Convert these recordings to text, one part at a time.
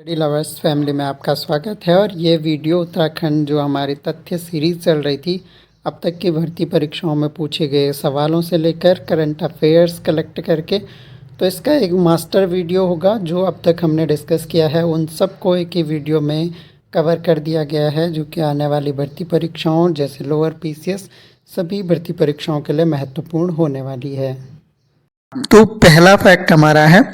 Study lovers family में आपका स्वागत है। और ये वीडियो उत्तराखंड जो हमारी तथ्य सीरीज़ चल रही थी, अब तक की भर्ती परीक्षाओं में पूछे गए सवालों से लेकर करंट अफेयर्स कलेक्ट करके, तो इसका एक मास्टर वीडियो होगा जो अब तक हमने डिस्कस किया है उन सबको एक ही वीडियो में कवर कर दिया गया है, जो कि आने वाली भर्ती परीक्षाओं जैसे लोअर पीसीएस सभी भर्ती परीक्षाओं के लिए महत्वपूर्ण होने वाली है। तो पहला फैक्ट हमारा है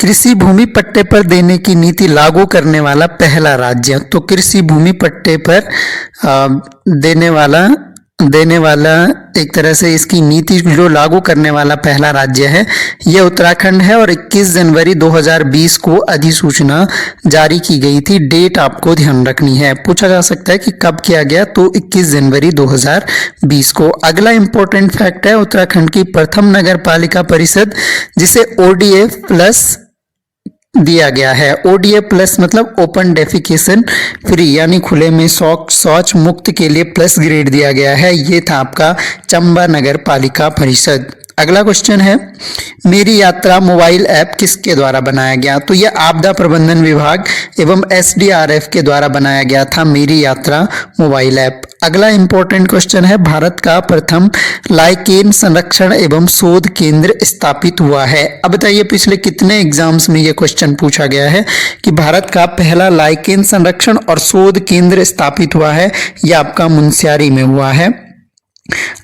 कृषि भूमि पट्टे पर देने की नीति लागू करने वाला पहला राज्य। तो कृषि भूमि पट्टे पर देने वाला एक तरह से इसकी नीति जो लागू करने वाला पहला राज्य है यह उत्तराखंड है। और 21 जनवरी 2020 को अधिसूचना जारी की गई थी। डेट आपको ध्यान रखनी है, पूछा जा सकता है कि कब किया गया, तो 21 जनवरी 2020 को। अगला इंपॉर्टेंट फैक्ट है उत्तराखंड की प्रथम नगर पालिका परिषद जिसे ODF प्लस दिया गया है। ODF प्लस मतलब ओपन डेफिकेशन फ्री, यानी खुले में शौच मुक्त के लिए प्लस ग्रेड दिया गया है। ये था आपका चंबा नगर पालिका परिषद। अगला क्वेश्चन है मेरी यात्रा मोबाइल ऐप किसके द्वारा बनाया गया। तो यह आपदा प्रबंधन विभाग एवं SDRF के द्वारा बनाया गया था मेरी यात्रा मोबाइल ऐप। अगला इंपॉर्टेंट क्वेश्चन है भारत का प्रथम लाइकेन संरक्षण एवं शोध केंद्र स्थापित हुआ है। अब बताइए पिछले कितने एग्जाम्स में यह क्वेश्चन पूछा गया है कि भारत का पहला लाइकेन संरक्षण और शोध केंद्र स्थापित हुआ है। यह आपका मुनस्यारी में हुआ है।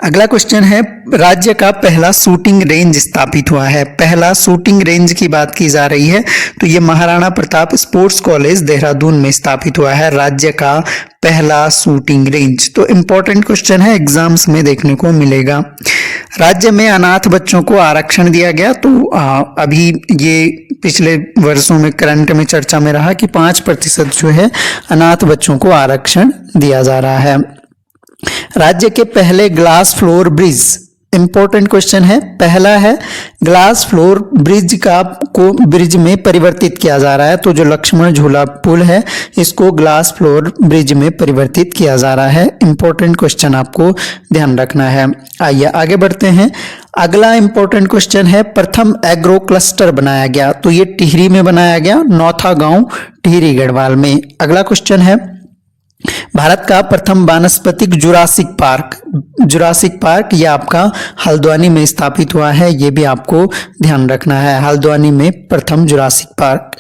अगला क्वेश्चन है राज्य का पहला शूटिंग रेंज स्थापित हुआ है। पहला शूटिंग रेंज की बात की जा रही है तो ये महाराणा प्रताप स्पोर्ट्स कॉलेज देहरादून में स्थापित हुआ है राज्य का पहला शूटिंग रेंज। तो इंपॉर्टेंट क्वेश्चन है, एग्जाम्स में देखने को मिलेगा। राज्य में अनाथ बच्चों को आरक्षण दिया गया। तो अभी ये पिछले वर्षों में करंट में चर्चा में रहा कि 5% जो है अनाथ बच्चों को आरक्षण दिया जा रहा है। राज्य के पहले glass floor bridge, important question है, पहला है ग्लास फ्लोर ब्रिज को ब्रिज में परिवर्तित किया जा रहा है। तो जो लक्ष्मण झूला पुल है इसको ग्लास फ्लोर ब्रिज में परिवर्तित किया जा रहा है। इंपॉर्टेंट क्वेश्चन आपको ध्यान रखना है। आइए आगे बढ़ते हैं। अगला इंपॉर्टेंट क्वेश्चन है प्रथम एग्रो क्लस्टर बनाया गया। तो ये टिहरी में बनाया गया, नौथा गांव टिहरी गढ़वाल में। अगला क्वेश्चन है भारत का प्रथम वानस्पतिक जुरासिक पार्क ये आपका हल्द्वानी में स्थापित हुआ है। ये भी आपको ध्यान रखना है, हल्द्वानी में प्रथम जुरासिक पार्क।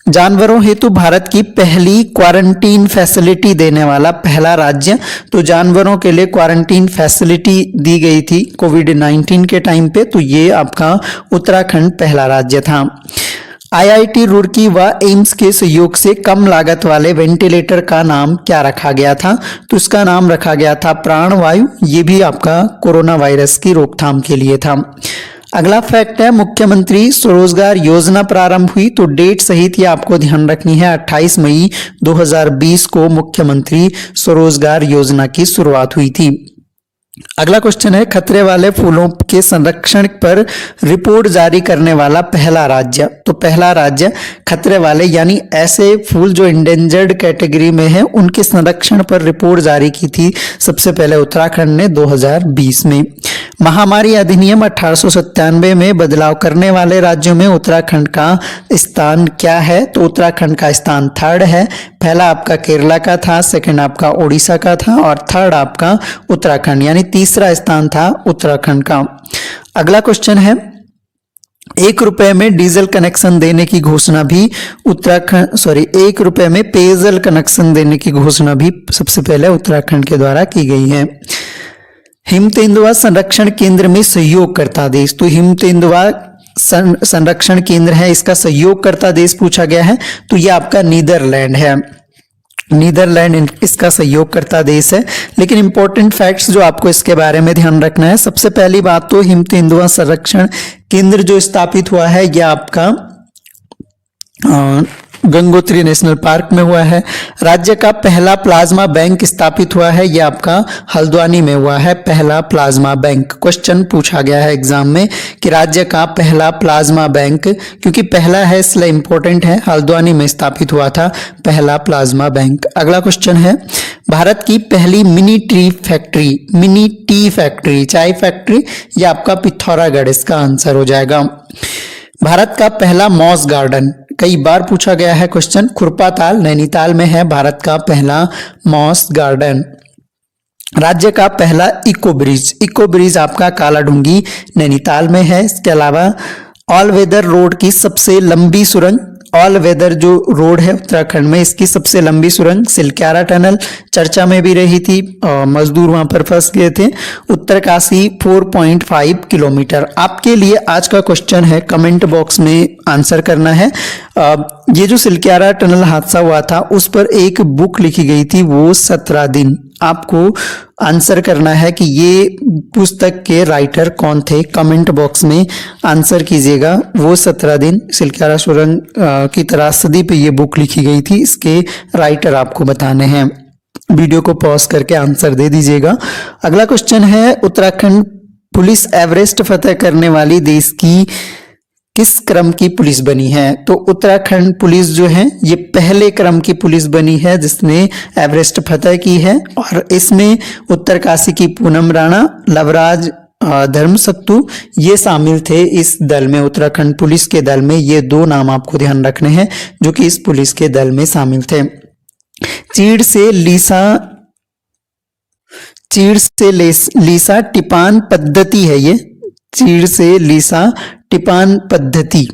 जानवरों हेतु भारत की पहली क्वारंटीन फैसिलिटी देने वाला पहला राज्य। तो जानवरों के लिए क्वारंटीन फैसिलिटी दी गई थी कोविड-19 के टाइम पे, तो ये आपका उत्तराखंड पहला राज्य था। IIT रुड़की व एम्स के सहयोग से कम लागत वाले वेंटिलेटर का नाम क्या रखा गया था। तो इसका नाम रखा गया था प्राणवायु। ये भी आपका कोरोना वायरस की रोकथाम के लिए था। अगला फैक्ट है मुख्यमंत्री स्वरोजगार योजना प्रारंभ हुई। तो डेट सहित ये आपको ध्यान रखनी है, 28 मई 2020 को मुख्यमंत्री स्वरोजगार योजना की शुरुआत हुई थी। अगला क्वेश्चन है खतरे वाले फूलों के संरक्षण पर रिपोर्ट जारी करने वाला पहला राज्य। तो पहला राज्य खतरे वाले यानी ऐसे फूल जो इंडेंजर्ड कैटेगरी में हैं उनके संरक्षण पर रिपोर्ट जारी की थी सबसे पहले उत्तराखंड ने 2020 में। महामारी अधिनियम 1897 में बदलाव करने वाले राज्यों में उत्तराखंड का स्थान क्या है। तो उत्तराखंड का स्थान थर्ड है। पहला आपका केरला का था, सेकंड आपका ओडिशा का था और थर्ड आपका उत्तराखंड, यानी तीसरा स्थान था उत्तराखंड का। अगला क्वेश्चन है 1 रुपए में डीजल कनेक्शन देने की घोषणा भी 1 रुपए में पेयजल कनेक्शन देने की घोषणा भी सबसे पहले उत्तराखंड के द्वारा की गई है। हिमतेंदुआ संरक्षण केंद्र में सहयोगकर्ता देश। तो हिमतेंदुआ संरक्षण केंद्र है, इसका सहयोगकर्ता देश पूछा गया है। तो यह आपका नीदरलैंड है, नीदरलैंड इसका सहयोगकर्ता देश है। लेकिन इंपॉर्टेंट फैक्ट्स जो आपको इसके बारे में ध्यान रखना है, सबसे पहली बात तो हिमतेंदुआ संरक्षण केंद्र जो स्थापित हुआ है यह आपका गंगोत्री नेशनल पार्क में हुआ है। राज्य का पहला प्लाज्मा बैंक स्थापित हुआ है, यह आपका हल्द्वानी में हुआ है, पहला प्लाज्मा बैंक। क्वेश्चन पूछा गया है एग्जाम में कि राज्य का पहला प्लाज्मा बैंक, क्योंकि पहला है इसलिए इंपॉर्टेंट है, हल्द्वानी में स्थापित हुआ था पहला प्लाज्मा बैंक। अगला क्वेश्चन है भारत की पहली मिनी टी फैक्ट्री चाय फैक्ट्री, ये आपका पिथौरागढ़ इसका आंसर हो जाएगा। भारत का पहला मॉस गार्डन, कई बार पूछा गया है क्वेश्चन, खुरपाताल नैनीताल में है भारत का पहला मॉस गार्डन। राज्य का पहला इको ब्रिज आपका कालाढूंगी नैनीताल में है। इसके अलावा ऑल वेदर रोड की सबसे लंबी सुरंग, ऑल वेदर जो रोड है उत्तराखंड में, इसकी सबसे लंबी सुरंग सिलक्यारा टनल चर्चा में भी रही थी, मजदूर वहां पर फंस गए थे। उत्तरकाशी 4.5 किलोमीटर। आपके लिए आज का क्वेश्चन है, कमेंट बॉक्स में आंसर करना है। ये जो सिलक्यारा टनल हादसा हुआ था उस पर एक बुक लिखी गई थी, वो 17 दिन। आपको आंसर करना है कि ये पुस्तक के राइटर कौन थे, कमेंट बॉक्स में आंसर कीजिएगा। वो 17 दिन सिलक्यारा सुरंग की त्रासदी पे ये बुक लिखी गई थी, इसके राइटर आपको बताने हैं। वीडियो को पॉज करके आंसर दे दीजिएगा। अगला क्वेश्चन है, उत्तराखंड पुलिस एवरेस्ट फतेह करने वाली देश की किस क्रम की पुलिस बनी है? तो उत्तराखंड पुलिस जो है ये पहले क्रम की पुलिस बनी है जिसने एवरेस्ट फतेह की है, और इसमें उत्तरकाशी की पूनम राणा, लवराज धर्मसक्तू ये शामिल थे इस दल में। उत्तराखंड पुलिस के दल में ये दो नाम आपको ध्यान रखने हैं जो कि इस पुलिस के दल में शामिल थे। चीड़ से लीसा टिपान पद्धति है ये, चीड़ से लीसा टिपान पद्धति।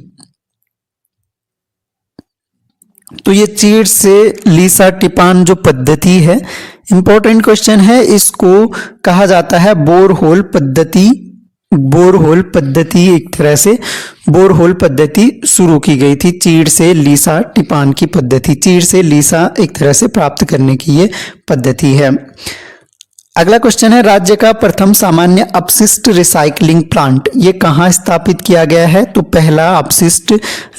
तो ये चीड़ से लीसा टिपान जो पद्धति है, इंपॉर्टेंट क्वेश्चन है, इसको कहा जाता है बोरहोल पद्धति। बोरहोल पद्धति एक तरह से बोरहोल पद्धति शुरू की गई थी, चीड़ से लीसा टिपान की पद्धति। चीड़ से लीसा एक तरह से प्राप्त करने की ये पद्धति है। अगला क्वेश्चन है, राज्य का प्रथम सामान्य अपशिष्ट रिसाइकलिंग प्लांट ये कहाँ स्थापित किया गया है? तो पहला अपशिष्ट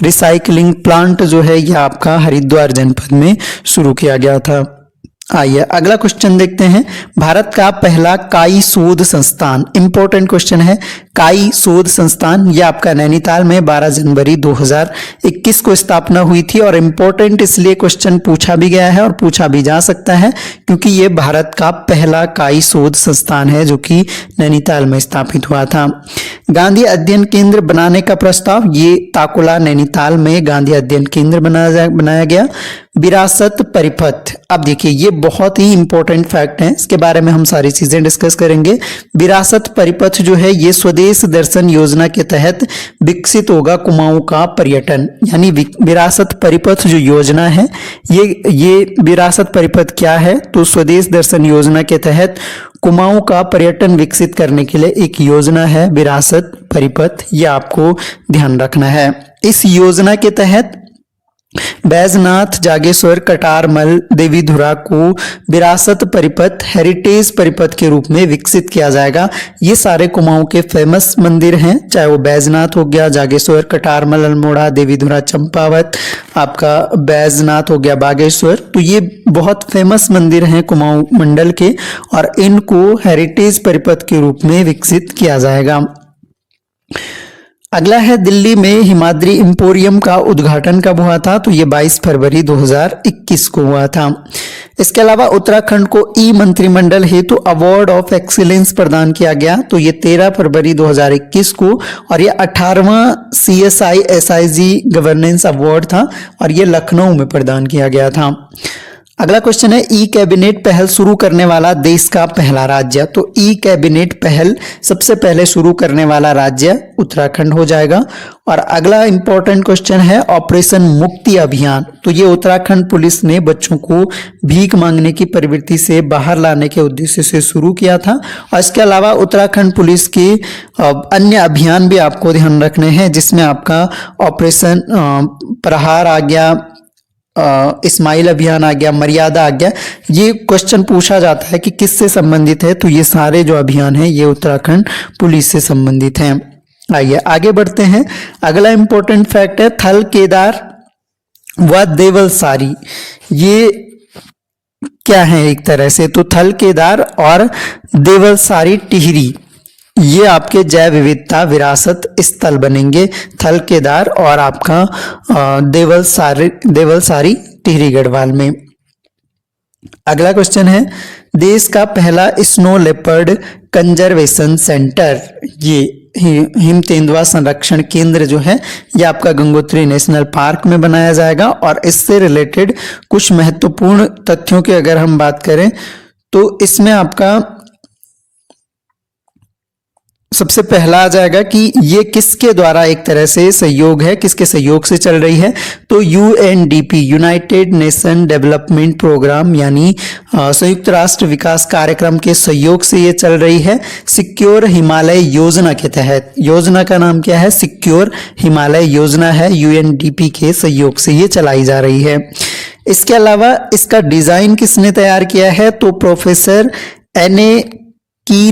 रिसाइकलिंग प्लांट जो है यह आपका हरिद्वार जनपद में शुरू किया गया था। आइए अगला क्वेश्चन देखते हैं, भारत का पहला काई शोध संस्थान, इंपॉर्टेंट क्वेश्चन है, काई शोध संस्थान ये आपका नैनीताल में 12 जनवरी 2021 को स्थापना हुई थी। और इंपॉर्टेंट इसलिए क्वेश्चन पूछा भी गया है और पूछा भी जा सकता है क्योंकि ये भारत का पहला काई शोध संस्थान है जो कि नैनीताल में स्थापित हुआ था। गांधी अध्ययन केंद्र बनाने का प्रस्ताव, ये ताकुला नैनीताल में गांधी अध्ययन केंद्र बनाया गया। विरासत परिपथ, अब देखिए ये बहुत ही इंपॉर्टेंट फैक्ट है, इसके बारे में हम सारी चीजें डिस्कस करेंगे। विरासत परिपथ जो है ये स्वदेश दर्शन योजना के तहत विकसित होगा कुमाऊं का पर्यटन, यानी विरासत परिपथ जो योजना है ये विरासत परिपथ क्या है? तो स्वदेश दर्शन योजना के तहत कुमाऊं का पर्यटन विकसित करने के लिए एक योजना है विरासत परिपथ, ये आपको ध्यान रखना है। इस योजना के तहत बैजनाथ, जागेश्वर, कटारमल, देवीधुरा को विरासत परिपथ, हेरिटेज परिपथ के रूप में विकसित किया जाएगा। ये सारे कुमाऊं के फेमस मंदिर हैं, चाहे वो बैजनाथ हो गया, जागेश्वर, कटारमल, अल्मोड़ा, देवीधुरा, चंपावत, आपका बैजनाथ हो गया, बागेश्वर, तो ये बहुत फेमस मंदिर हैं कुमाऊं मंडल के और इनको हेरिटेज परिपथ के रूप में विकसित किया जाएगा। अगला है, दिल्ली में हिमाद्री एम्पोरियम का उद्घाटन कब हुआ था? तो ये 22 फरवरी 2021 को हुआ था। इसके अलावा उत्तराखंड को ई मंत्रिमंडल हेतु अवार्ड ऑफ एक्सीलेंस प्रदान किया गया, तो ये 13 फरवरी 2021 को, और ये 18वां CSI SIG गवर्नेंस अवार्ड था और ये लखनऊ में प्रदान किया गया था। अगला क्वेश्चन है, ई कैबिनेट पहल शुरू करने वाला देश का पहला राज्य। तो ई कैबिनेट पहल सबसे पहले शुरू करने वाला राज्य उत्तराखंड हो जाएगा। और अगला इंपॉर्टेंट क्वेश्चन है, ऑपरेशन मुक्ति अभियान, तो ये उत्तराखंड पुलिस ने बच्चों को भीख मांगने की प्रवृत्ति से बाहर लाने के उद्देश्य से शुरू किया था। और इसके अलावा उत्तराखंड पुलिस के अन्य अभियान भी आपको ध्यान रखने हैं, जिसमें आपका ऑपरेशन प्रहार आ गया, इस्माइल अभियान आ गया, मर्यादा आ गया। ये क्वेश्चन पूछा जाता है कि किससे संबंधित है, तो ये सारे जो अभियान है ये उत्तराखंड पुलिस से संबंधित हैं। आइए आगे बढ़ते हैं। अगला इंपॉर्टेंट फैक्ट है, थल केदार व देवलसारी, ये क्या है एक तरह से? तो थल केदार और देवलसारी टिहरी ये आपके जैव विविधता विरासत स्थल बनेंगे, थल केदार और आपका देवलसारी टिहरी गढ़वाल में। अगला क्वेश्चन है, देश का पहला स्नो लेपर्ड कंजर्वेशन सेंटर, ये हिम तेंदुआ संरक्षण केंद्र जो है ये आपका गंगोत्री नेशनल पार्क में बनाया जाएगा। और इससे रिलेटेड कुछ महत्वपूर्ण तथ्यों की अगर हम बात करें तो इसमें आपका सबसे पहला आ जाएगा कि ये किसके द्वारा एक तरह से सहयोग है, किसके सहयोग से चल रही है, तो UNDP united nation development programme यानी संयुक्त राष्ट्र विकास कार्यक्रम के सहयोग से ये चल रही है। सिक्योर हिमालय योजना के तहत, योजना का नाम क्या है, सिक्योर हिमालय योजना है, यूएनडीपी के सहयोग से ये चलाई जा रही है। इसके अलावा इसका डिजाइन किसने तैयार किया है, तो प्रोफेसर एने की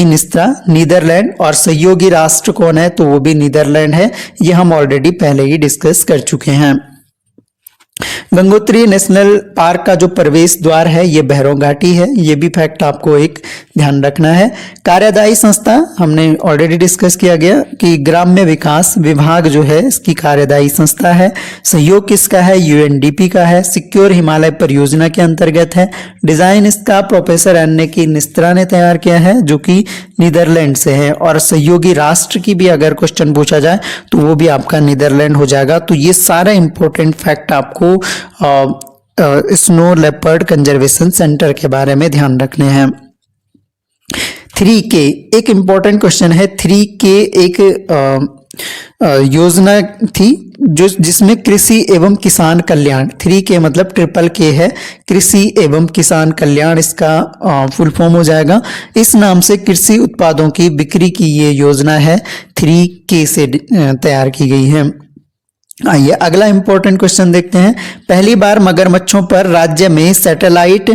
निस्त्रा नीदरलैंड, और सहयोगी राष्ट्र कौन है, तो वो भी नीदरलैंड है। ये हम ऑलरेडी पहले ही डिस्कस कर चुके हैं। गंगोत्री नेशनल पार्क का जो प्रवेश द्वार है ये भैरव घाटी है, ये भी फैक्ट आपको एक ध्यान रखना है। कार्यदायी संस्था हमने ऑलरेडी डिस्कस किया गया कि ग्राम्य विकास विभाग जो है इसकी कार्यदायी संस्था है। सहयोग किसका है, यूएनडीपी का है। सिक्योर हिमालय परियोजना के अंतर्गत है। डिजाइन इसका प्रोफेसर एने की निस्त्रा ने तैयार किया है जो कि नीदरलैंड से है। और सहयोगी राष्ट्र की भी अगर क्वेश्चन पूछा जाए तो वो भी आपका नीदरलैंड हो जाएगा। तो ये सारे इंपॉर्टेंट फैक्ट आपको स्नो लेपर्ड कंजर्वेशन सेंटर के बारे में ध्यान रखने हैं। 3K एक इंपॉर्टेंट क्वेश्चन है। 3K एक योजना थी जो जिसमें कृषि एवं किसान कल्याण, 3K मतलब ट्रिपल K है, कृषि एवं किसान कल्याण इसका फुल फॉर्म हो जाएगा। इस नाम से कृषि उत्पादों की बिक्री की ये योजना है, 3K से तैयार की गई है। आइए अगला इंपॉर्टेंट क्वेश्चन देखते हैं। पहली बार मगरमच्छों पर राज्य में सैटेलाइट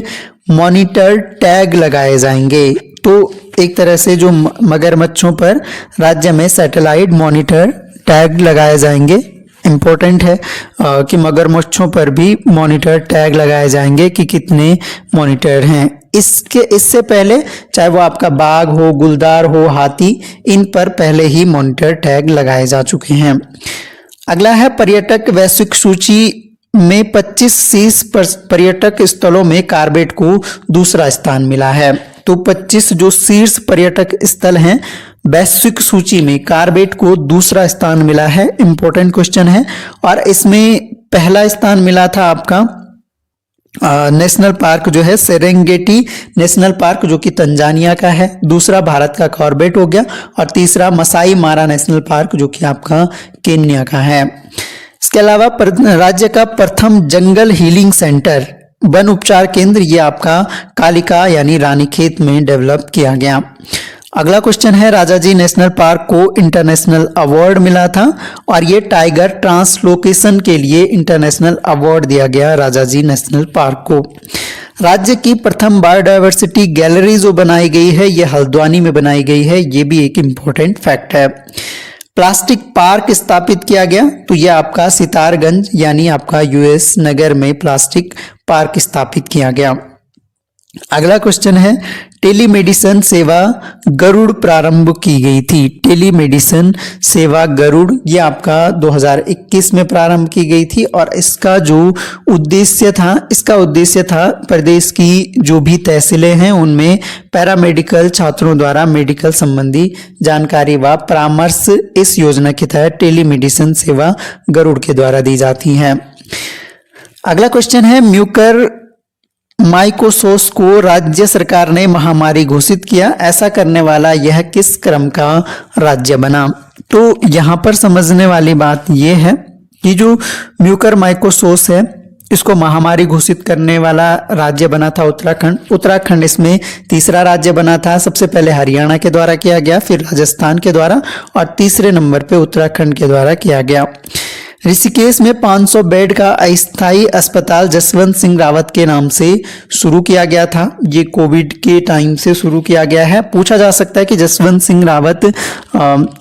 मॉनिटर टैग लगाए जाएंगे। तो एक तरह से जो मगरमच्छों पर राज्य में सैटेलाइट मॉनिटर टैग लगाए जाएंगे, इंपॉर्टेंट है कि मगरमच्छों पर भी मॉनिटर टैग लगाए जाएंगे कि कितने मॉनिटर हैं। इससे पहले चाहे वो आपका बाघ हो, गुलदार हो, हाथी, इन पर पहले ही मॉनिटर टैग लगाए जा चुके हैं। अगला है पर्यटक वैश्विक सूची में 25 शीर्ष पर्यटक स्थलों में कार्बेट को दूसरा स्थान मिला है। तो 25 जो शीर्ष पर्यटक स्थल हैं वैश्विक सूची में कार्बेट को दूसरा स्थान मिला है, इंपॉर्टेंट क्वेश्चन है। और इसमें पहला स्थान मिला था आपका नेशनल पार्क जो है सेरेंगेटी नेशनल पार्क जो कि तंजानिया का है, दूसरा भारत का कॉर्बेट हो गया, और तीसरा मसाई मारा नेशनल पार्क जो कि आपका केन्या का है। इसके अलावा राज्य का प्रथम जंगल हीलिंग सेंटर वन उपचार केंद्र ये आपका कालिका यानी रानीखेत में डेवलप किया गया। अगला क्वेश्चन है, राजाजी नेशनल पार्क को इंटरनेशनल अवार्ड मिला था और ये टाइगर ट्रांसलोकेशन के लिए इंटरनेशनल अवार्ड दिया गया राजाजी नेशनल पार्क को। राज्य की प्रथम बायोडायवर्सिटी गैलरी जो बनाई गई है ये हल्द्वानी में बनाई गई है, ये भी एक इम्पोर्टेंट फैक्ट है। प्लास्टिक पार्क स्थापित किया गया तो यह आपका सितारगंज यानी आपका यूएस नगर में प्लास्टिक पार्क स्थापित किया गया। अगला क्वेश्चन है, टेलीमेडिसिन सेवा गरुड़ प्रारंभ की गई थी। टेलीमेडिसिन सेवा गरुड़ ये आपका 2021 में प्रारंभ की गई थी और इसका जो उद्देश्य था प्रदेश की जो भी तहसीलें हैं उनमें पैरामेडिकल छात्रों द्वारा मेडिकल संबंधी जानकारी व परामर्श इस योजना के तहत टेलीमेडिसिन सेवा गरुड़ के द्वारा दी जाती है। अगला क्वेश्चन है, म्यूकर माइकोसोस को राज्य सरकार ने महामारी घोषित किया, ऐसा करने वाला यह किस क्रम का राज्य बना। तो यहाँ पर समझने वाली बात यह है कि जो म्यूकर माइकोसोस है इसको महामारी घोषित करने वाला राज्य बना था उत्तराखंड। उत्तराखंड इसमें तीसरा राज्य बना था। सबसे पहले हरियाणा के द्वारा किया गया, फिर राजस्थान के द्वारा और तीसरे नंबर पे उत्तराखंड के द्वारा किया गया। ऋषिकेश में 500 बेड का अस्थायी अस्पताल जसवंत सिंह रावत के नाम से शुरू किया गया था। ये कोविड के टाइम से शुरू किया गया है। पूछा जा सकता है कि जसवंत सिंह रावत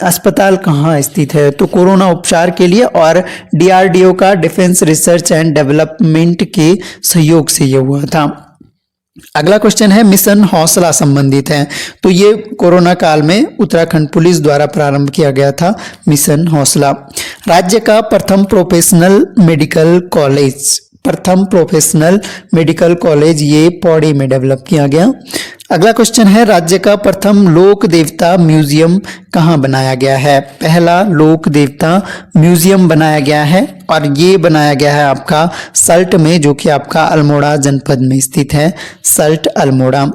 अस्पताल कहाँ स्थित है, तो कोरोना उपचार के लिए और डीआरडीओ का डिफेंस रिसर्च एंड डेवलपमेंट के सहयोग से ये हुआ था। अगला क्वेश्चन है, मिशन हौसला संबंधित है। तो ये कोरोना काल में उत्तराखंड पुलिस द्वारा प्रारंभ किया गया था मिशन हौसला। राज्य का प्रथम प्रोफेशनल मेडिकल कॉलेज प्रथम प्रोफेशनल मेडिकल कॉलेज ये पौड़ी में डेवलप किया गया। अगला क्वेश्चन है, राज्य का प्रथम लोक देवता म्यूजियम कहाँ बनाया गया है? पहला लोक देवता म्यूजियम बनाया गया है और ये बनाया गया है आपका सल्ट में, जो कि आपका अल्मोड़ा जनपद में स्थित है, सल्ट अल्मोड़ा।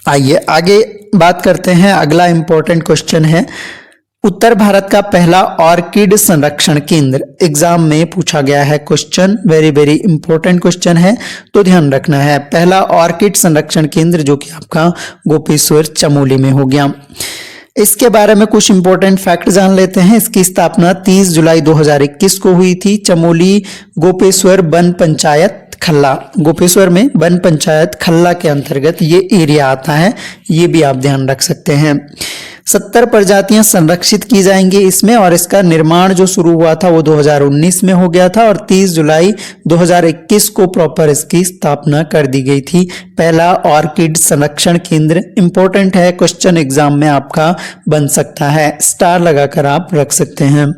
आइए आगे बात करते हैं। अगला इंपॉर्टेंट क्वेश्चन है, उत्तर भारत का पहला ऑर्किड संरक्षण केंद्र एग्जाम में पूछा गया है question, very very important question है, तो ध्यान रखना है। पहला ऑर्किड संरक्षण केंद्र जो कि आपका गोपेश्वर चमोली में हो गया। इसके बारे में कुछ इंपॉर्टेंट फैक्ट जान लेते हैं। इसकी स्थापना 30 जुलाई 2021 को हुई थी। चमोली गोपेश्वर वन पंचायत खल्ला, गोपेश्वर में वन पंचायत खल्ला के अंतर्गत ये एरिया आता है, ये भी आप ध्यान रख सकते हैं। 70 प्रजातियां संरक्षित की जाएंगी इसमें, और इसका निर्माण जो शुरू हुआ था वो 2019 में हो गया था और 30 जुलाई 2021 को प्रॉपर इसकी स्थापना कर दी गई थी। पहला ऑर्किड संरक्षण केंद्र इंपॉर्टेंट है, क्वेश्चन एग्जाम में आपका बन सकता है, स्टार लगाकर आप रख सकते हैं।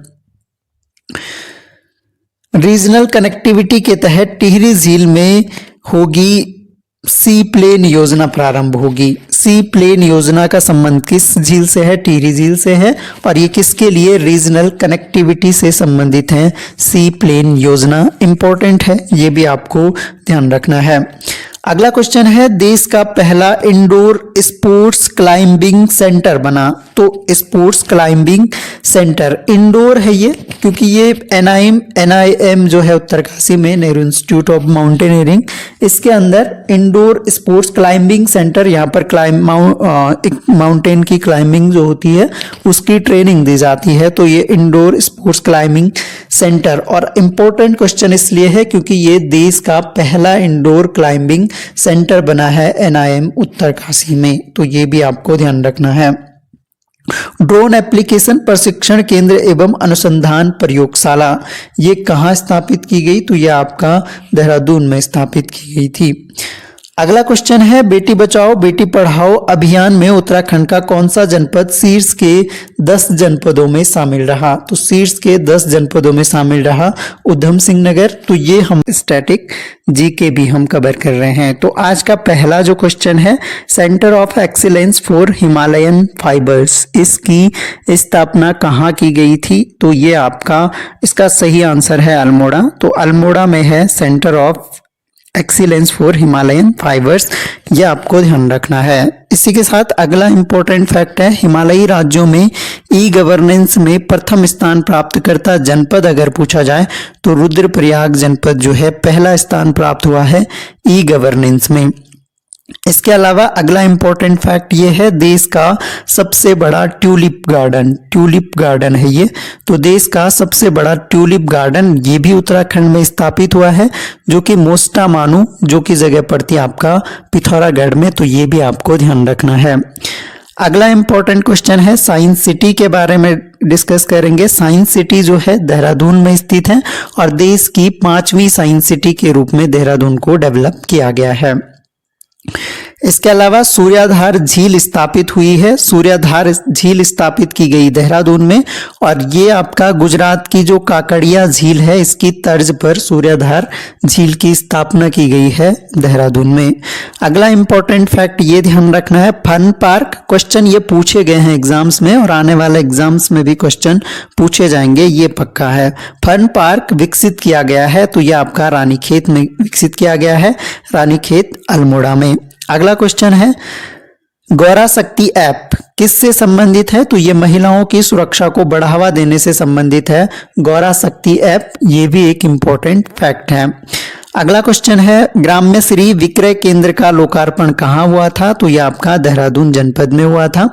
रीजनल कनेक्टिविटी के तहत टिहरी झील में होगी सी प्लेन योजना प्रारंभ होगी। सी प्लेन योजना का संबंध किस झील से है? टिहरी झील से है, और ये किसके लिए? रीजनल कनेक्टिविटी से संबंधित है। सी प्लेन योजना इंपॉर्टेंट है, ये भी आपको ध्यान रखना है। अगला क्वेश्चन है, देश का पहला इंडोर स्पोर्ट्स क्लाइंबिंग सेंटर बना। तो स्पोर्ट्स क्लाइंबिंग सेंटर इंडोर है ये, क्योंकि ये एनआईएम जो है उत्तरकाशी में, नेहरू इंस्टीट्यूट ऑफ माउंटेनियरिंग, इसके अंदर इंडोर स्पोर्ट्स क्लाइंबिंग सेंटर, यहाँ पर माउंटेन की क्लाइंबिंग जो होती है उसकी ट्रेनिंग दी जाती है, तो ये इंडोर स्पोर्ट्स क्लाइंबिंग सेंटर। और इम्पोर्टेंट क्वेश्चन इसलिए है क्योंकि ये देश का पहला इंडोर क्लाइंबिंग सेंटर बना है एनआईएम उत्तरकाशी में, तो ये भी आपको ध्यान रखना है। ड्रोन एप्लीकेशन प्रशिक्षण केंद्र एवं अनुसंधान प्रयोगशाला ये कहाँ स्थापित की गई? तो ये आपका देहरादून में स्थापित की गई थी। अगला क्वेश्चन है, बेटी बचाओ बेटी पढ़ाओ अभियान में उत्तराखंड का कौन सा जनपद शीर्ष के 10 जनपदों में शामिल रहा? तो शीर्ष के 10 जनपदों में शामिल रहा उधम सिंह नगर। तो ये हम स्टैटिक जीके भी हम कवर कर रहे हैं। तो आज का पहला जो क्वेश्चन है, centre of excellence for Himalayan fibres, इसकी स्थापना कहाँ की गई थी? तो ये आपका, इसका सही आंसर है अल्मोड़ा। तो अल्मोड़ा में है centre of excellence for Himalayan fibres, ये आपको ध्यान रखना है। इसी के साथ अगला इंपॉर्टेंट फैक्ट है, हिमालयी राज्यों में ई गवर्नेंस में प्रथम स्थान प्राप्त करता जनपद अगर पूछा जाए तो रुद्रप्रयाग जनपद जो है पहला स्थान प्राप्त हुआ है ई गवर्नेंस में। इसके अलावा अगला इंपॉर्टेंट फैक्ट ये है, देश का सबसे बड़ा ट्यूलिप गार्डन है ये। तो देश का सबसे बड़ा ट्यूलिप गार्डन ये भी उत्तराखंड में स्थापित हुआ है, जो कि मोस्टा मानू जो कि जगह पड़ती है आपका पिथौरागढ़ में, तो ये भी आपको ध्यान रखना है। अगला इंपॉर्टेंट क्वेश्चन है, साइंस सिटी के बारे में डिस्कस करेंगे। साइंस सिटी जो है देहरादून में स्थित है और देश की 5वीं साइंस सिटी के रूप में देहरादून को डेवलप किया गया है। इसके अलावा सूर्याधार झील स्थापित हुई है, सूर्याधार झील स्थापित की गई देहरादून में, और ये आपका गुजरात की जो काकड़िया झील है इसकी तर्ज पर सूर्याधार झील की स्थापना की गई है देहरादून में। अगला इंपॉर्टेंट फैक्ट ये ध्यान रखना है, फन पार्क, क्वेश्चन ये पूछे गए हैं एग्जाम्स में और आने वाले एग्जाम्स में भी क्वेश्चन पूछे जाएंगे, ये पक्का है। फन पार्क विकसित किया गया है, तो ये आपका रानीखेत में विकसित किया गया है, रानीखेत अल्मोड़ा में। अगला क्वेश्चन है, गौरा शक्ति ऐप किससे संबंधित है? तो ये महिलाओं की सुरक्षा को बढ़ावा देने से संबंधित है गौरा शक्ति ऐप, ये भी एक इंपॉर्टेंट फैक्ट है। अगला क्वेश्चन है, ग्राम्य श्री विक्रय केंद्र का लोकार्पण कहाँ हुआ था? तो ये आपका देहरादून जनपद में हुआ था।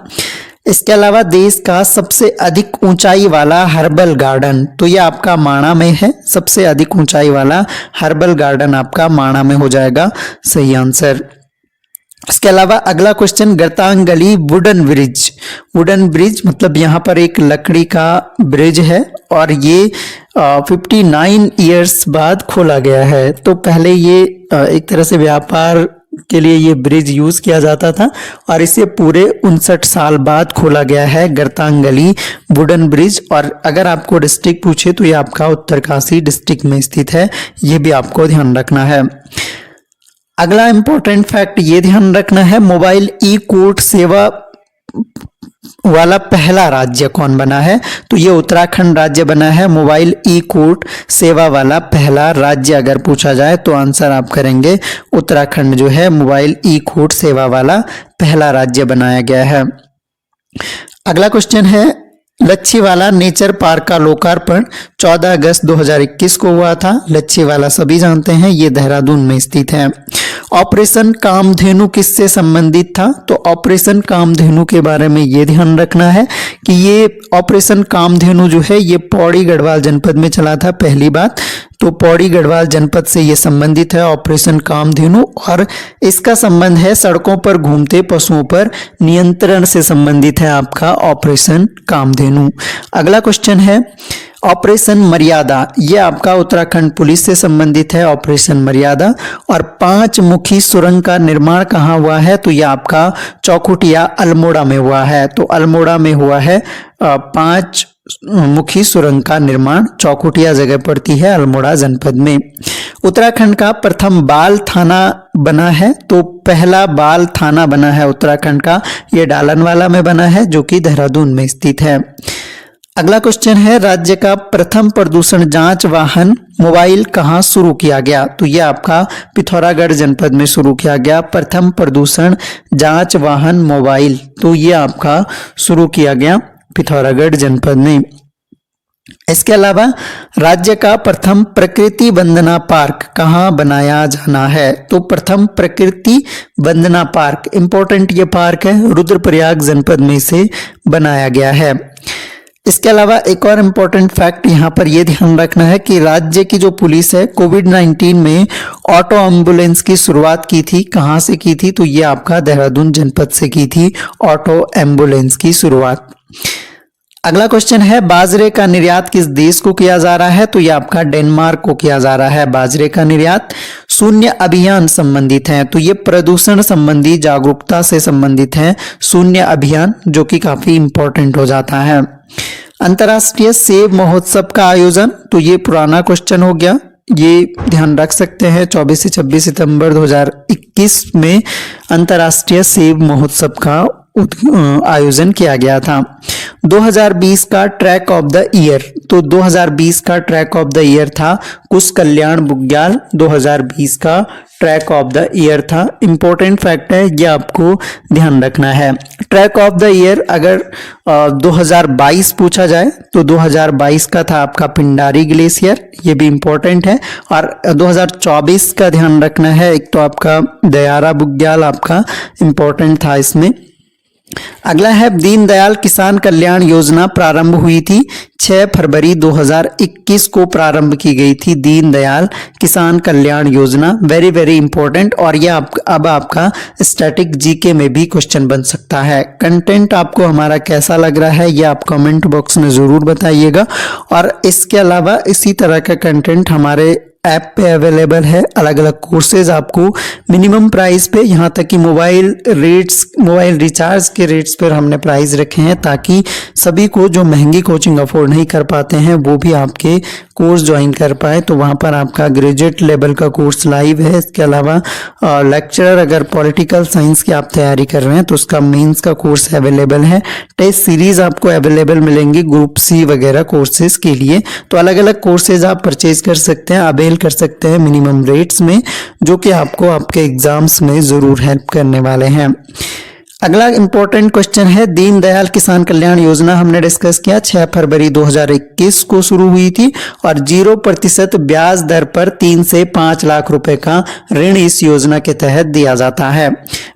इसके अलावा देश का सबसे अधिक ऊंचाई वाला हर्बल गार्डन, तो ये आपका माणा में है, सबसे अधिक ऊंचाई वाला हर्बल गार्डन आपका माणा में हो जाएगा सही आंसर। इसके अलावा अगला क्वेश्चन, गतांगली वुडन ब्रिज मतलब यहाँ पर एक लकड़ी का ब्रिज है और ये 59 ईयर्स बाद खोला गया है। तो पहले ये एक तरह से व्यापार के लिए ये ब्रिज यूज किया जाता था और इसे पूरे 59 साल बाद खोला गया है, गर्तांगली वुडन ब्रिज। और अगर आपको डिस्ट्रिक्ट पूछे तो ये आपका उत्तरकाशी डिस्ट्रिक्ट में स्थित है, ये भी आपको ध्यान रखना है। अगला इंपॉर्टेंट फैक्ट ये ध्यान रखना है, मोबाइल ई कोर्ट सेवा वाला पहला राज्य कौन बना है? तो ये उत्तराखंड राज्य बना है मोबाइल ई कोर्ट सेवा वाला पहला राज्य। अगर पूछा जाए तो आंसर आप करेंगे उत्तराखंड जो है मोबाइल ई कोर्ट सेवा वाला पहला राज्य बनाया गया है। अगला क्वेश्चन है, लच्छीवाला नेचर पार्क का लोकार्पण 14 अगस्त 2021 को हुआ था। लच्छीवाला सभी जानते हैं, ये देहरादून में स्थित है। ऑपरेशन कामधेनु किससे संबंधित था? तो ऑपरेशन कामधेनु के बारे में ये ध्यान रखना है कि ये ऑपरेशन कामधेनु जो है ये पौड़ी गढ़वाल जनपद में चला था। पहली बात तो पौड़ी गढ़वाल जनपद से ये संबंधित है ऑपरेशन कामधेनु, और इसका संबंध है सड़कों पर घूमते पशुओं पर नियंत्रण से संबंधित है आपका ऑपरेशन कामधेनु। अगला क्वेश्चन है, ऑपरेशन मर्यादा, ये आपका उत्तराखंड पुलिस से संबंधित है ऑपरेशन मर्यादा। और 5 मुखी सुरंग का निर्माण कहाँ हुआ है? तो ये आपका चौखुटिया अल्मोड़ा में हुआ है। तो अल्मोड़ा में हुआ है 5 मुखी सुरंग का निर्माण, चौखुटिया जगह पड़ती है अल्मोड़ा जनपद में। उत्तराखंड का प्रथम बाल थाना बना है, तो पहला बाल थाना बना है उत्तराखंड का, ये डालनवाला में बना है जो कि देहरादून में स्थित है। अगला क्वेश्चन है, राज्य का प्रथम प्रदूषण जांच वाहन मोबाइल कहाँ शुरू किया गया? तो यह आपका पिथौरागढ़ जनपद में शुरू किया गया प्रथम प्रदूषण जांच वाहन मोबाइल, तो ये आपका शुरू किया गया पिथौरागढ़ जनपद में। इसके अलावा राज्य का प्रथम प्रकृति वंदना पार्क कहाँ बनाया जाना है? तो प्रथम प्रकृति वंदना पार्क, इंपॉर्टेंट ये पार्क है, रुद्रप्रयाग जनपद में से बनाया गया है। इसके अलावा एक और इम्पोर्टेंट फैक्ट यहाँ पर यह ध्यान रखना है कि राज्य की जो पुलिस है कोविड-19 में ऑटो एम्बुलेंस की शुरुआत की थी, कहाँ से की थी? तो ये आपका देहरादून जनपद से की थी ऑटो एम्बुलेंस की शुरुआत। अगला क्वेश्चन है, बाजरे का निर्यात किस देश को किया जा रहा है? तो ये आपका डेनमार्क को किया जा रहा है बाजरे का निर्यात। शून्य अभियान संबंधित है, तो ये प्रदूषण संबंधी जागरूकता से संबंधित है शून्य अभियान, जो कि काफी इंपॉर्टेंट हो जाता है। अंतर्राष्ट्रीय सेब महोत्सव का आयोजन, तो ये पुराना क्वेश्चन हो गया, ये ध्यान रख सकते हैं 24 से 26 सितंबर 2021 में अंतर्राष्ट्रीय सेब महोत्सव का आयोजन किया गया था। 2020 का ट्रैक ऑफ द ईयर, तो 2020 का ट्रैक ऑफ द ईयर था कुश कल्याण बुग्याल, 2020 का ट्रैक ऑफ द ईयर था। इंपॉर्टेंट फैक्ट है, ये आपको ध्यान रखना है। ट्रैक ऑफ द ईयर अगर 2022 पूछा जाए तो 2022 का था आपका पिंडारी ग्लेशियर, ये भी इंपॉर्टेंट है। और 2024 का ध्यान रखना है, एक तो आपका दयारा बुग्याल आपका इंपॉर्टेंट था इसमें। अगला है, दीनदयाल किसान कल्याण योजना प्रारंभ हुई थी 6 फरवरी 2021 को प्रारंभ की गई थी दीनदयाल किसान Kalyan Yojana, very very important. और यह अब आपका स्टैटिक जीके में भी क्वेश्चन बन सकता है। कंटेंट आपको हमारा कैसा लग रहा है ये आप कमेंट बॉक्स में जरूर बताइएगा। और इसके अलावा इसी तरह का कंटेंट हमारे ऐप पे अवेलेबल है, अलग अलग कोर्सेज आपको मिनिमम प्राइस पे, यहाँ तक कि मोबाइल रिचार्ज के रेट्स पर हमने प्राइस रखे हैं ताकि सभी को जो महंगी कोचिंग अफोर्ड नहीं कर पाते हैं वो भी आपके कोर्स ज्वाइन कर पाए। तो वहाँ पर आपका ग्रेजुएट लेवल का कोर्स लाइव है। इसके अलावा लेक्चरर अगर पॉलिटिकल साइंस की आप तैयारी कर रहे हैं तो उसका मेंस का कोर्स अवेलेबल है। टेस्ट सीरीज आपको अवेलेबल मिलेंगी ग्रुप सी वगैरह कोर्सेज के लिए। तो अलग अलग कोर्सेज आप परचेज कर सकते हैं, अवेल कर सकते हैं मिनिमम रेट्स में, जो कि आपको आपके एग्जाम्स में जरूर हेल्प करने वाले हैं। अगला इंपॉर्टेंट क्वेश्चन है, दीनदयाल किसान कल्याण योजना हमने डिस्कस किया 6 फरवरी 2021 को शुरू हुई थी और 0% ब्याज दर पर 3 से 5 लाख रुपए का ऋण इस योजना के तहत दिया जाता है।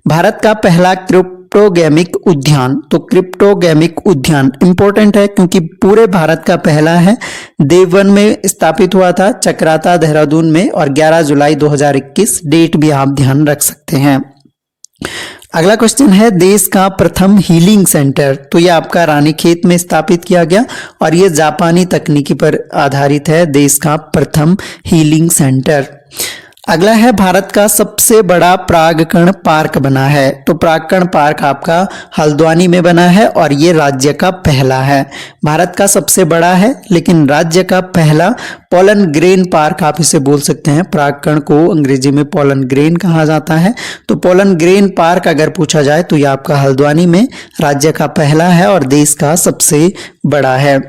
भारत का पहला क्रिप्टोगेमिक उद्यान, तो क्रिप्टोगेमिक उद्यान इंपॉर्टेंट है क्योंकि पूरे भारत का पहला है, देववन में स्थापित हुआ था, चक्राता देहरादून में, और 11 जुलाई 2021 डेट भी आप ध्यान रख सकते हैं। अगला क्वेश्चन है, देश का प्रथम हीलिंग सेंटर, तो यह आपका रानीखेत में स्थापित किया गया और यह जापानी तकनीकी पर आधारित है, देश का प्रथम हीलिंग सेंटर। अगला है भारत का सबसे बड़ा परागकण पार्क बना है। तो परागकण पार्क आपका हल्द्वानी में बना है और ये राज्य का पहला है। भारत का सबसे बड़ा है लेकिन राज्य का पहला पोलन ग्रेन पार्क आप इसे बोल सकते हैं। परागकण को अंग्रेजी में पोलन ग्रेन कहा जाता है। तो पोलन ग्रेन पार्क अगर पूछा जाए तो ये आपका हल्द्वानी में राज्य का पहला है और देश का सबसे बड़ा है।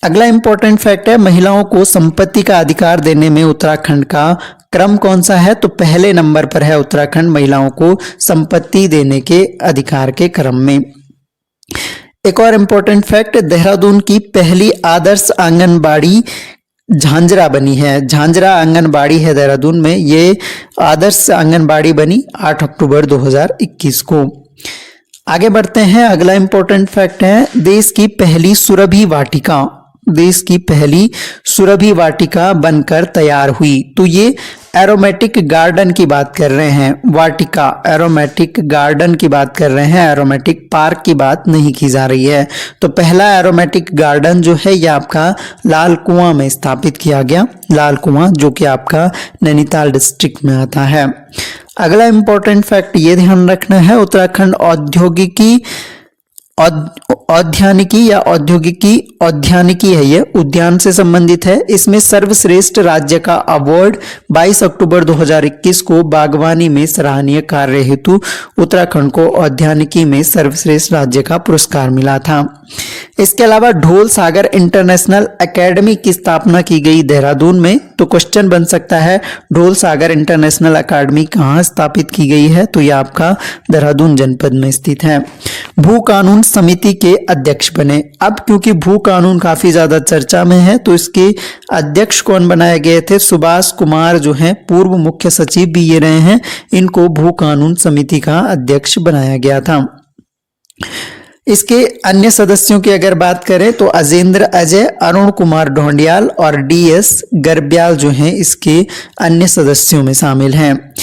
अगला इंपॉर्टेंट फैक्ट है, महिलाओं को संपत्ति का अधिकार देने में उत्तराखंड का क्रम कौन सा है। तो पहले नंबर पर है उत्तराखंड महिलाओं को संपत्ति देने के अधिकार के क्रम में। एक और इंपॉर्टेंट फैक्ट, देहरादून की पहली आदर्श आंगनबाड़ी झांझरा बनी है। झांझरा आंगनबाड़ी है देहरादून में, ये आदर्श आंगनबाड़ी बनी 8 अक्टूबर 2021 को। आगे बढ़ते हैं, अगला इंपॉर्टेंट फैक्ट है, देश की पहली सुरभि वाटिका, देश की पहली सुरभि वाटिका बनकर तैयार हुई। तो ये एरोमेटिक गार्डन की बात कर रहे हैं, वाटिका एरोमेटिक गार्डन की बात कर रहे हैं, एरोमेटिक पार्क की बात नहीं की जा रही है। तो पहला एरोमेटिक गार्डन जो है ये आपका लाल कुआं में स्थापित किया गया, लाल कुआं जो कि आपका नैनीताल डिस्ट्रिक्ट में आता है। अगला इंपॉर्टेंट फैक्ट ये ध्यान रखना है, उत्तराखंड औद्यानिकी है, ये उद्यान से संबंधित है। इसमें सर्वश्रेष्ठ राज्य का अवार्ड 22 अक्टूबर 2021 को बागवानी में सराहनीय कार्य हेतु उत्तराखंड को औद्यानिकी में सर्वश्रेष्ठ राज्य का पुरस्कार मिला था। इसके अलावा ढोल सागर इंटरनेशनल एकेडमी की स्थापना की गई देहरादून में। तो क्वेश्चन बन सकता है ढोल सागर इंटरनेशनल एकेडमी कहाँ स्थापित की गई है। तो यह आपका देहरादून जनपद में स्थित है। भू कानून समिति के अध्यक्ष बने। अब क्योंकि भू कानून काफी ज्यादा चर्चा में है तो इसके अध्यक्ष कौन बनाए गए थे, सुभाष कुमार जो हैं पूर्व मुख्य सचिव भी ये रहे हैं, इनको भू कानून समिति का अध्यक्ष बनाया गया था। इसके अन्य सदस्यों की अगर बात करें तो अजेंद्र अजय, अरुण कुमार ढोंडियाल और डीएस गर्ब्याल जो हैं इसके अन्य सदस्यों में शामिल हैं।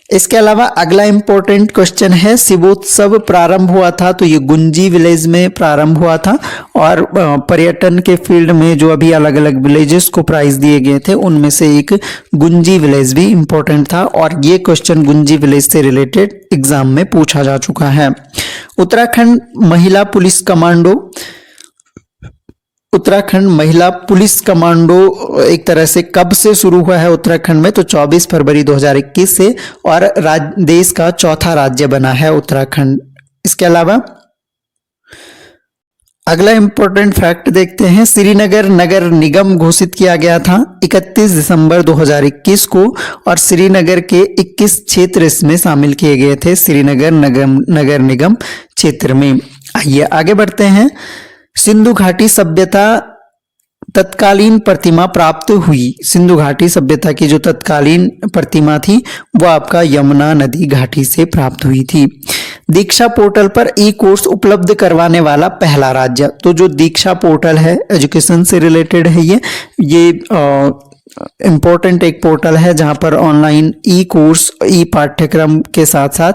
इसके अलावा अगला इंपॉर्टेंट क्वेश्चन है, शिवोत्सव प्रारंभ हुआ था तो ये गुंजी विलेज में प्रारंभ हुआ था और पर्यटन के फील्ड में जो अभी अलग अलग विलेजेस को प्राइज दिए गए थे उनमें से एक गुंजी विलेज भी इंपॉर्टेंट था और ये क्वेश्चन गुंजी विलेज से रिलेटेड एग्जाम में पूछा जा चुका है। उत्तराखंड महिला पुलिस कमांडो, उत्तराखंड महिला पुलिस कमांडो एक तरह से कब से शुरू हुआ है उत्तराखंड में, तो 24 फरवरी 2021 से और देश का चौथा राज्य बना है उत्तराखंड। इसके अलावा अगला इंपॉर्टेंट फैक्ट देखते हैं, श्रीनगर नगर निगम घोषित किया गया था 31 दिसंबर 2021 को और श्रीनगर के 21 क्षेत्र इसमें शामिल किए गए थे श्रीनगर नगर निगम क्षेत्र में। आइए आगे बढ़ते हैं, सिंधु घाटी सभ्यता तत्कालीन प्रतिमा प्राप्त हुई। सिंधु घाटी सभ्यता की जो तत्कालीन प्रतिमा थी वो आपका यमुना नदी घाटी से प्राप्त हुई थी। दीक्षा पोर्टल पर ई कोर्स उपलब्ध करवाने वाला पहला राज्य, तो जो दीक्षा पोर्टल है एजुकेशन से रिलेटेड है, ये इम्पोर्टेंट एक पोर्टल है जहां पर ऑनलाइन ई कोर्स ई पाठ्यक्रम के साथ साथ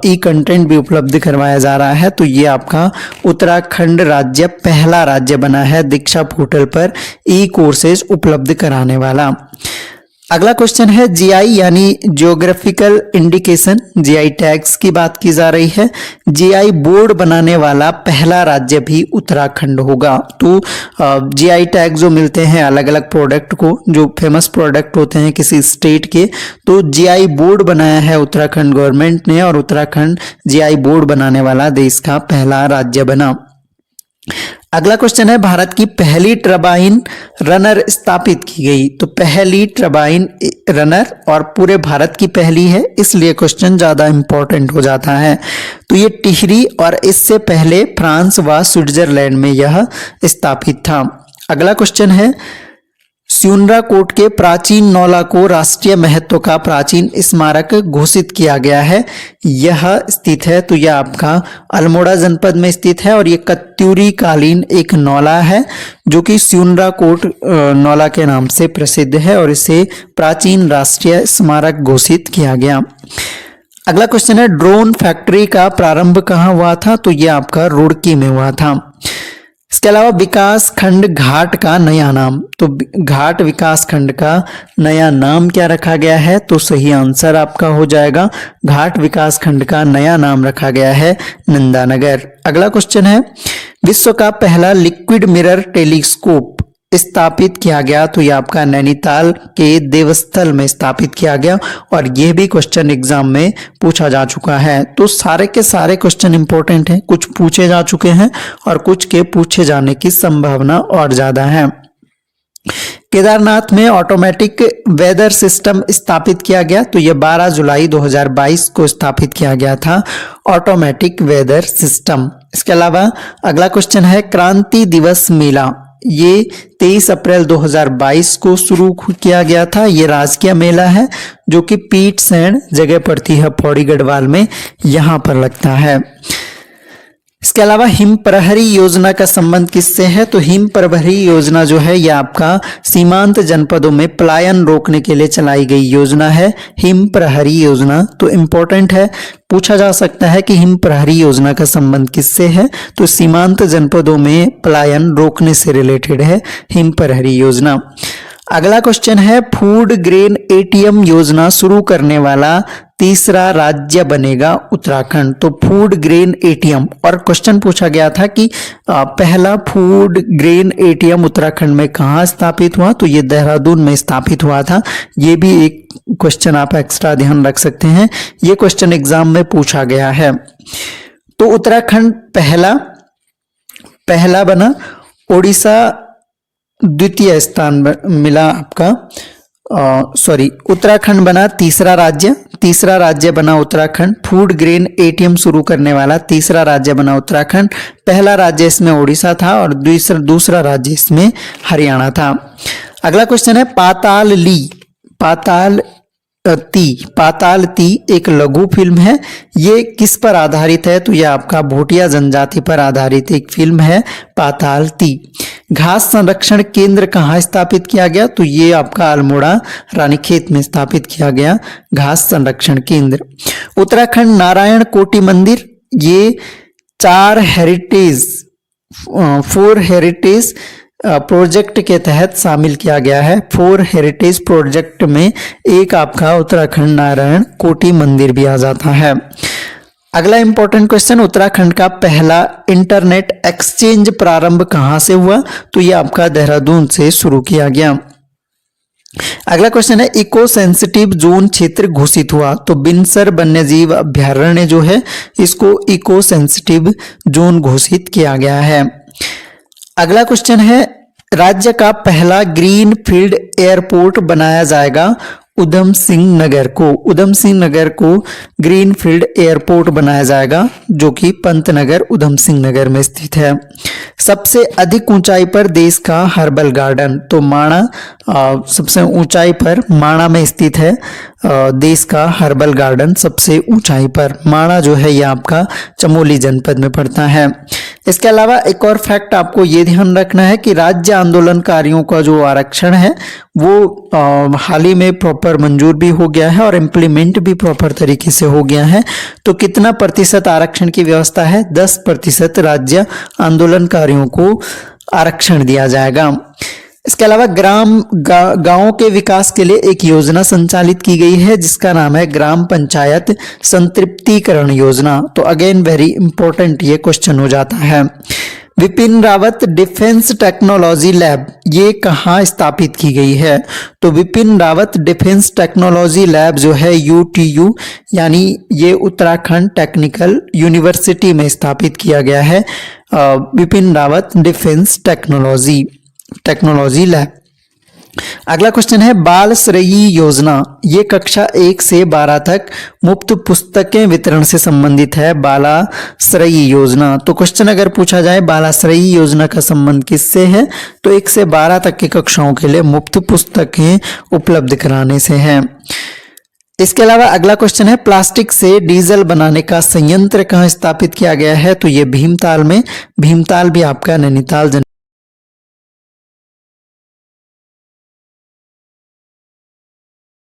ई कंटेंट भी उपलब्ध करवाया जा रहा है। तो ये आपका उत्तराखंड राज्य पहला राज्य बना है दीक्षा पोर्टल पर ई कोर्सेज उपलब्ध कराने वाला। अगला क्वेश्चन है, जीआई यानी जियोग्राफिकल इंडिकेशन, जीआई टैग्स की बात की जा रही है। जीआई बोर्ड बनाने वाला पहला राज्य भी उत्तराखंड होगा। तो जीआई टैग जो मिलते हैं अलग अलग प्रोडक्ट को, जो फेमस प्रोडक्ट होते हैं किसी स्टेट के, तो जीआई बोर्ड बनाया है उत्तराखंड गवर्नमेंट ने और उत्तराखंड जीआई बोर्ड बनाने वाला देश का पहला राज्य बना। अगला क्वेश्चन है, भारत की पहली टरबाइन रनर स्थापित की गई। तो पहली टरबाइन रनर और पूरे भारत की पहली है, इसलिए क्वेश्चन ज्यादा इंपॉर्टेंट हो जाता है। तो ये टिहरी और इससे पहले फ्रांस व स्विट्जरलैंड में यह स्थापित था। अगला क्वेश्चन है, स्यूनराकोट के प्राचीन नौला को राष्ट्रीय महत्व का प्राचीन स्मारक घोषित किया गया है। यह स्थित है, तो यह आपका अल्मोड़ा जनपद में स्थित है और यह कत्यूरी कालीन एक नौला है जो कि स्यूनराकोट नौला के नाम से प्रसिद्ध है और इसे प्राचीन राष्ट्रीय स्मारक घोषित किया गया। अगला क्वेश्चन है, ड्रोन फैक्ट्री का प्रारंभ कहाँ हुआ था। तो यह आपका रुड़की में हुआ था। इसके अलावा विकास खंड घाट का नया नाम, तो घाट विकास खंड का नया नाम क्या रखा गया है? तो सही आंसर आपका हो जाएगा घाट विकास खंड का नया नाम रखा गया है नंदानगर। अगला क्वेश्चन है, विश्व का पहला लिक्विड मिरर टेलीस्कोप स्थापित किया गया, तो ये आपका नैनीताल के देवस्थल में स्थापित किया गया और यह भी क्वेश्चन एग्जाम में पूछा जा चुका है। तो सारे के सारे क्वेश्चन इंपॉर्टेंट हैं, कुछ पूछे जा चुके हैं और कुछ के पूछे जाने की संभावना और ज्यादा है। केदारनाथ में ऑटोमेटिक वेदर सिस्टम स्थापित किया गया, तो यह 12 जुलाई 2022 को स्थापित किया गया था ऑटोमेटिक वेदर सिस्टम। इसके अलावा अगला क्वेश्चन है, क्रांति दिवस मेला, ये 23 अप्रैल 2022 को शुरू किया गया था। ये राजकीय मेला है जो कि पीठसैन जगह पड़ती है पौड़ी गढ़वाल में, यहाँ पर लगता है। इसके अलावा हिम प्रहरी योजना का संबंध किससे है? तो हिम प्रहरी योजना जो है यह आपका सीमांत जनपदों में पलायन रोकने के लिए चलाई गई योजना है, हिम प्रहरी योजना। तो इंपॉर्टेंट है, पूछा जा सकता है कि हिम प्रहरी योजना का संबंध किससे है? तो सीमांत जनपदों में पलायन रोकने से रिलेटेड है हिम प्रहरी योजना। अगला क्वेश्चन है, फूड ग्रेन एटीएम योजना शुरू करने वाला तीसरा राज्य बनेगा उत्तराखंड। तो फूड ग्रेन एटीएम, और क्वेश्चन पूछा गया था कि पहला फूड ग्रेन एटीएम उत्तराखंड में कहाँ स्थापित हुआ? तो ये देहरादून में स्थापित हुआ था। ये भी एक क्वेश्चन आप एक्स्ट्रा ध्यान रख सकते हैं, ये क्वेश्चन एग्जाम में पूछा गया है। तो उत्तराखंड पहला बना, ओडिशा द्वितीय स्थान मिला आपका, उत्तराखंड बना तीसरा राज्य बना उत्तराखंड। फूड ग्रेन एटीएम शुरू करने वाला तीसरा राज्य बना उत्तराखंड। पहला राज्य इसमें ओडिशा था और दूसरा राज्य इसमें हरियाणा था। अगला क्वेश्चन है, पाताल ती एक लघु फिल्म है, ये किस पर आधारित है? तो यह आपका भोटिया जनजाति पर आधारित एक फिल्म है पाताल ती। घास संरक्षण केंद्र कहाँ स्थापित किया गया? तो ये आपका अल्मोड़ा रानीखेत में स्थापित किया गया घास संरक्षण केंद्र। उत्तराखंड नारायण कोटि मंदिर, ये 4 हेरिटेज प्रोजेक्ट के तहत शामिल किया गया है। 4 हेरिटेज प्रोजेक्ट में एक आपका उत्तराखंड नारायण कोटि मंदिर भी आ जाता है। अगला इंपॉर्टेंट क्वेश्चन, उत्तराखंड का पहला इंटरनेट एक्सचेंज प्रारंभ कहां से हुआ? तो यह आपका देहरादून से शुरू किया गया। अगला क्वेश्चन है, इको सेंसिटिव जोन क्षेत्र घोषित हुआ, तो बिनसर वन्यजीव अभ्यारण्य जो है इसको इको सेंसिटिव जोन घोषित किया गया है। अगला क्वेश्चन है, राज्य का पहला ग्रीन फील्ड एयरपोर्ट बनाया जाएगा उधम सिंह नगर को ग्रीन फील्ड एयरपोर्ट बनाया जाएगा जो कि पंतनगर उधम सिंह नगर में स्थित है। सबसे अधिक ऊंचाई पर देश का हर्बल गार्डन, तो माणा सबसे ऊंचाई पर माणा में स्थित है देश का हर्बल गार्डन सबसे ऊंचाई पर। माणा जो है ये आपका चमोली जनपद में पड़ता है। इसके अलावा एक और फैक्ट आपको ये ध्यान रखना है कि राज्य आंदोलनकारियों का जो आरक्षण है वो हाल ही में प्रॉपर मंजूर भी हो गया है और इम्प्लीमेंट भी प्रॉपर तरीके से हो गया है। तो कितना प्रतिशत आरक्षण की व्यवस्था है? 10% राज्य आंदोलनकारियों को आरक्षण दिया जाएगा। इसके अलावा गांवों के विकास के लिए एक योजना संचालित की गई है जिसका नाम है ग्राम पंचायत संतृप्तिकरण योजना। तो अगेन वेरी इंपॉर्टेंट ये क्वेश्चन हो जाता है। Vipin Rawat defence technology lab ये कहाँ स्थापित की गई है? तो Vipin Rawat defence technology lab जो है UTU यानी ये उत्तराखंड टेक्निकल यूनिवर्सिटी में स्थापित किया गया है Vipin Rawat defence technology lab. अगला क्वेश्चन है, बाल श्रेयी योजना ये कक्षा 1 से 12 तक मुफ्त पुस्तकें वितरण से संबंधित है। बाला श्रेयी योजना, तो क्वेश्चन अगर पूछा जाए बाला श्रेयी योजना का संबंध किससे है? तो 1 से 12 तक की कक्षाओं के लिए मुफ्त पुस्तकें उपलब्ध कराने से है। इसके अलावा अगला क्वेश्चन है, प्लास्टिक से डीजल बनाने का संयंत्र कहाँ स्थापित किया गया है? तो ये भीमताल में, भीमताल भी आपका नैनीताल